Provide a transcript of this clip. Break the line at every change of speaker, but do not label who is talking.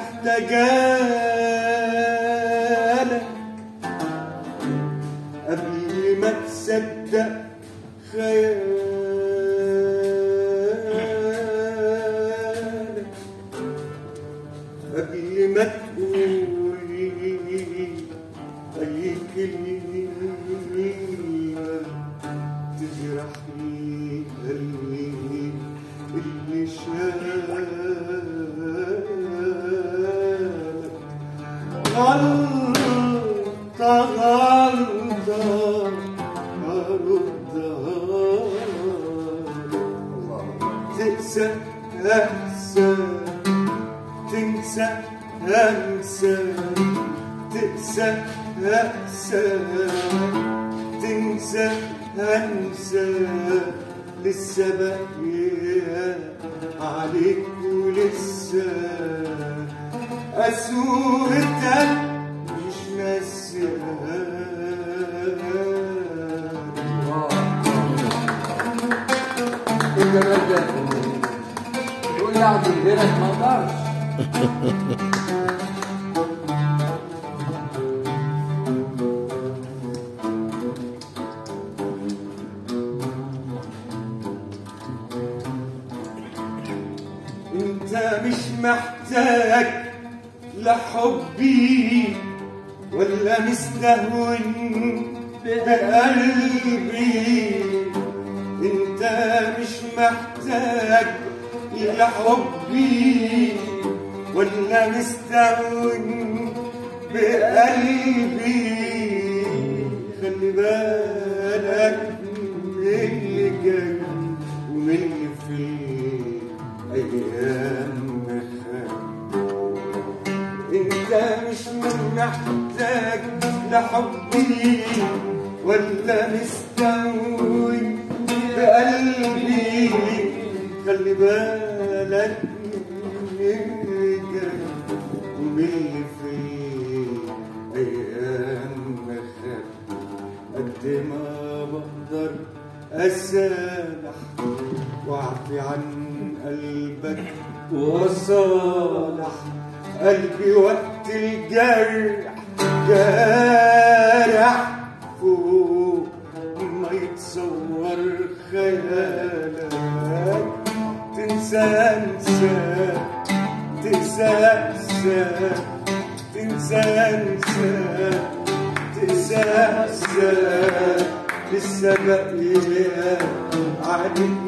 محتاجالك قبل ما تصدق خيالك، قبل ما تقول أي كلمة تجرحني قلبي اللي شالك. غلطة غلطة أردها تنسى أنسى تنسى أنسى تنسى أنسى تنسى أنسى لسه باقية عليك ولسه قسوتك مش ناسيها.
ايه الجمال ده؟ تقول لي اقعد من غيرك ما اقدرش.
انت مش محتاج لحبي ولا مستهون بقلبي، انت مش محتاج لحبي ولا مستهون بقلبي. خلي بالك من اللي جاي ومن اللي في ايام انت مش محتاج لحبي ولا مستهون بقلبي. خلي بالك من اللي جاي ومن اللي في ايام مخاف. قد ما بقدر اسامح واعفي عن قلبك وصالح قلبي وقت الجرح جارح فوق ما يتصور خيالك. تنسى انسى تنسى انسى تنسى انسى تنسى انسى لسه باقية عليك